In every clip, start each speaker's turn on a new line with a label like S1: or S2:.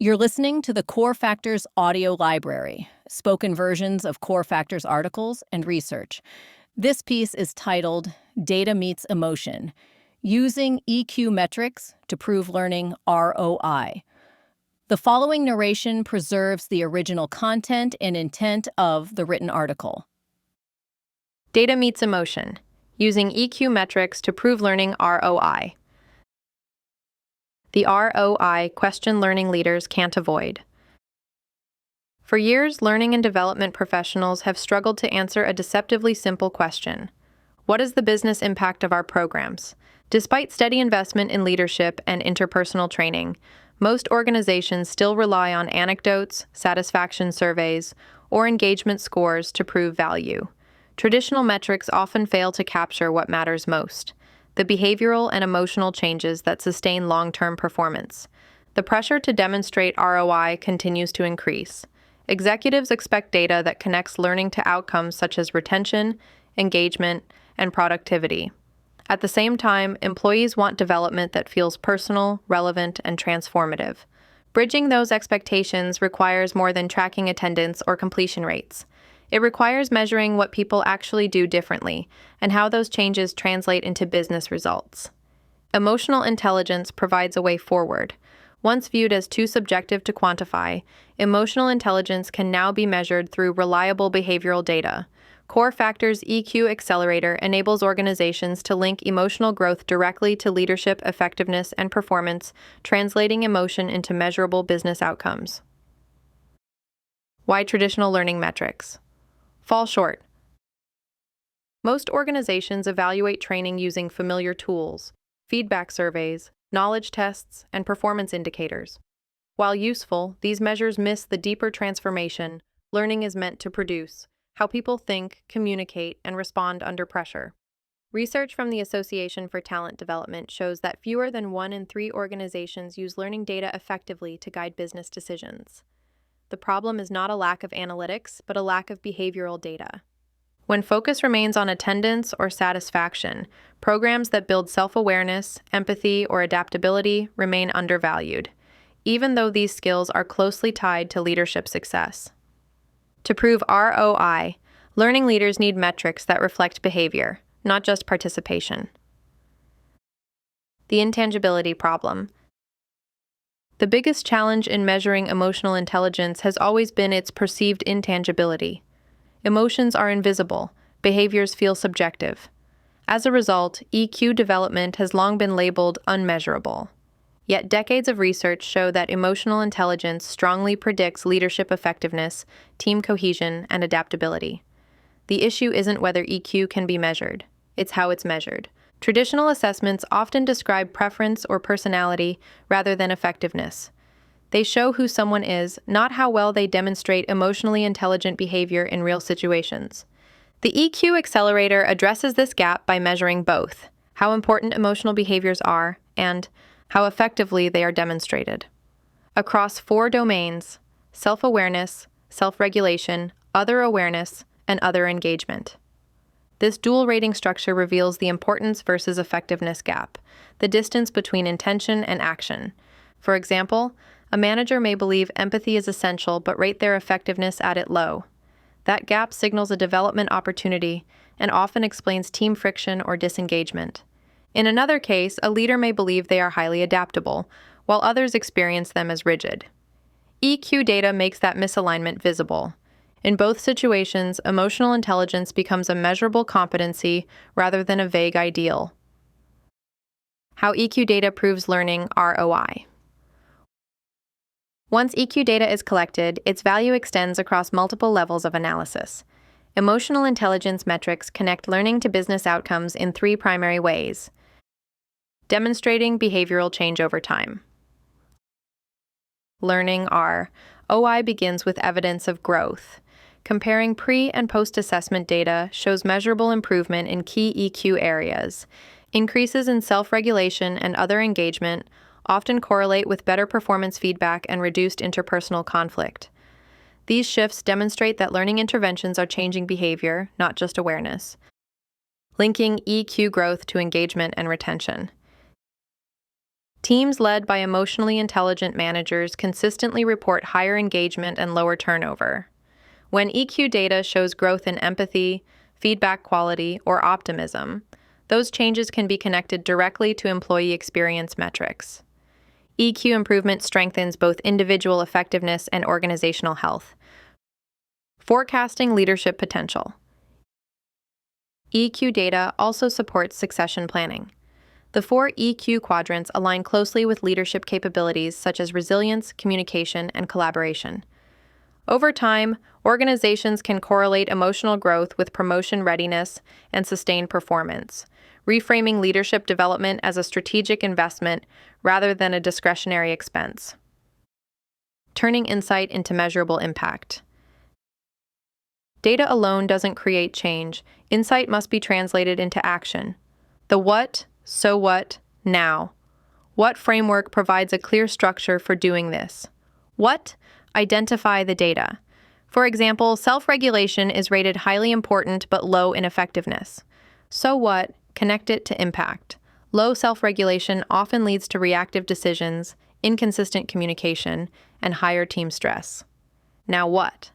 S1: You're listening to the Core Factors audio library, spoken versions of Core Factors articles and research. This piece is titled Data Meets Emotion, Using EQ Metrics to Prove Learning ROI. The following narration preserves the original content and intent of the written article.
S2: Data meets emotion, using EQ metrics to prove learning ROI. The ROI question learning leaders can't avoid. For years, learning and development professionals have struggled to answer a deceptively simple question. What is the business impact of our programs? Despite steady investment in leadership and interpersonal training, most organizations still rely on anecdotes, satisfaction surveys, or engagement scores to prove value. Traditional metrics often fail to capture what matters most: the behavioral and emotional changes that sustain long-term performance. The pressure to demonstrate ROI continues to increase. Executives expect data that connects learning to outcomes such as retention, engagement, and productivity. At the same time, employees want development that feels personal, relevant, and transformative. Bridging those expectations requires more than tracking attendance or completion rates. It requires measuring what people actually do differently and how those changes translate into business results. Emotional intelligence provides a way forward. Once viewed as too subjective to quantify, emotional intelligence can now be measured through reliable behavioral data. Core Factors EQ Accelerator enables organizations to link emotional growth directly to leadership effectiveness and performance, translating emotion into measurable business outcomes. Why traditional learning metrics fall short? Most organizations evaluate training using familiar tools, feedback surveys, knowledge tests, and performance indicators. While useful, these measures miss the deeper transformation learning is meant to produce: how people think, communicate, and respond under pressure. Research from the Association for Talent Development shows that fewer than 1 in 3 organizations use learning data effectively to guide business decisions. The problem is not a lack of analytics, but a lack of behavioral data. When focus remains on attendance or satisfaction, programs that build self-awareness, empathy, or adaptability remain undervalued, even though these skills are closely tied to leadership success. To prove ROI, learning leaders need metrics that reflect behavior, not just participation. The intangibility problem. The biggest challenge in measuring emotional intelligence has always been its perceived intangibility. Emotions are invisible, behaviors feel subjective. As a result, EQ development has long been labeled unmeasurable. Yet decades of research show that emotional intelligence strongly predicts leadership effectiveness, team cohesion, and adaptability. The issue isn't whether EQ can be measured, it's how it's measured. Traditional assessments often describe preference or personality rather than effectiveness. They show who someone is, not how well they demonstrate emotionally intelligent behavior in real situations. The EQ Accelerator addresses this gap by measuring both how important emotional behaviors are and how effectively they are demonstrated. Across 4 domains: self-awareness, self-regulation, other awareness, and other engagement. This dual rating structure reveals the importance versus effectiveness gap, the distance between intention and action. For example, a manager may believe empathy is essential but rate their effectiveness at it low. That gap signals a development opportunity and often explains team friction or disengagement. In another case, a leader may believe they are highly adaptable, while others experience them as rigid. EQ data makes that misalignment visible. In both situations, emotional intelligence becomes a measurable competency rather than a vague ideal. How EQ data proves learning ROI. Once EQ data is collected, its value extends across multiple levels of analysis. Emotional intelligence metrics connect learning to business outcomes in 3 primary ways: demonstrating behavioral change over time. Learning ROI begins with evidence of growth. Comparing pre- and post-assessment data shows measurable improvement in key EQ areas. Increases in self-regulation and other engagement often correlate with better performance feedback and reduced interpersonal conflict. These shifts demonstrate that learning interventions are changing behavior, not just awareness. Linking EQ growth to engagement and retention. Teams led by emotionally intelligent managers consistently report higher engagement and lower turnover. When EQ data shows growth in empathy, feedback quality, or optimism, those changes can be connected directly to employee experience metrics. EQ improvement strengthens both individual effectiveness and organizational health. Forecasting leadership potential. EQ data also supports succession planning. The 4 EQ quadrants align closely with leadership capabilities such as resilience, communication, and collaboration. Over time, organizations can correlate emotional growth with promotion readiness and sustained performance, reframing leadership development as a strategic investment rather than a discretionary expense. Turning insight into measurable impact. Data alone doesn't create change. Insight must be translated into action. The what, so what, now. What framework provides a clear structure for doing this? What? Identify the data. For example, self-regulation is rated highly important but low in effectiveness. So what? Connect it to impact. Low self-regulation often leads to reactive decisions, inconsistent communication, and higher team stress. Now what?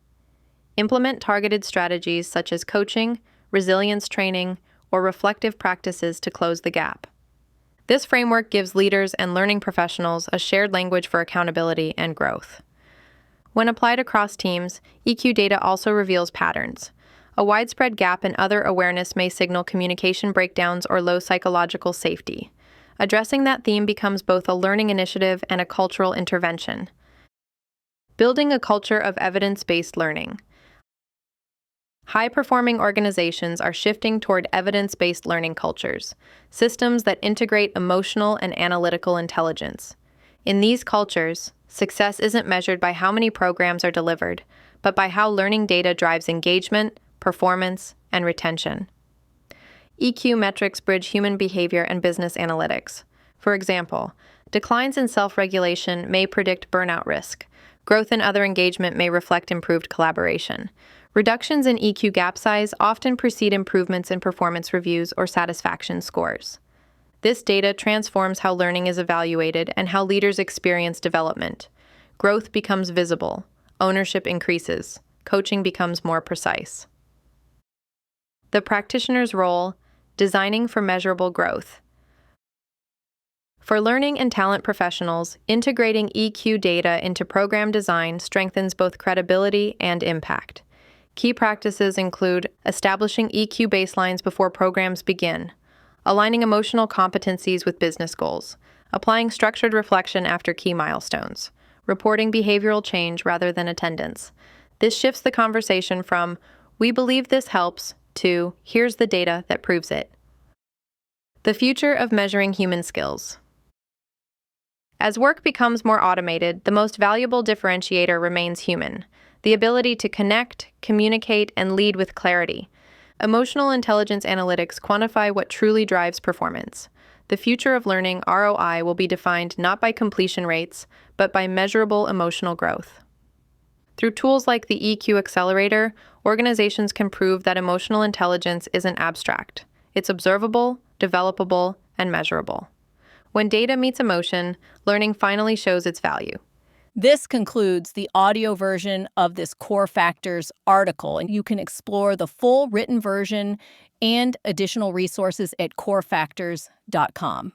S2: Implement targeted strategies such as coaching, resilience training, or reflective practices to close the gap. This framework gives leaders and learning professionals a shared language for accountability and growth. When applied across teams, EQ data also reveals patterns. A widespread gap in other awareness may signal communication breakdowns or low psychological safety. Addressing that theme becomes both a learning initiative and a cultural intervention. Building a culture of evidence-based learning. High-performing organizations are shifting toward evidence-based learning cultures, systems that integrate emotional and analytical intelligence. In these cultures, success isn't measured by how many programs are delivered, but by how learning data drives engagement, performance, and retention. EQ metrics bridge human behavior and business analytics. For example, declines in self-regulation may predict burnout risk. Growth in other engagement may reflect improved collaboration. Reductions in EQ gap size often precede improvements in performance reviews or satisfaction scores. This data transforms how learning is evaluated and how leaders experience development. Growth becomes visible, ownership increases, coaching becomes more precise. The practitioner's role, designing for measurable growth. For learning and talent professionals, integrating EQ data into program design strengthens both credibility and impact. Key practices include establishing EQ baselines before programs begin, aligning emotional competencies with business goals, applying structured reflection after key milestones, reporting behavioral change rather than attendance. This shifts the conversation from, "We believe this helps," to, "Here's the data that proves it." The future of measuring human skills. As work becomes more automated, the most valuable differentiator remains human. The ability to connect, communicate, and lead with clarity. Emotional intelligence analytics quantify what truly drives performance. The future of learning, ROI, will be defined not by completion rates, but by measurable emotional growth. Through tools like the EQ Accelerator, organizations can prove that emotional intelligence isn't abstract. It's observable, developable, and measurable. When data meets emotion, learning finally shows its value.
S1: This concludes the audio version of this Core Factors article, and you can explore the full written version and additional resources at corefactors.com.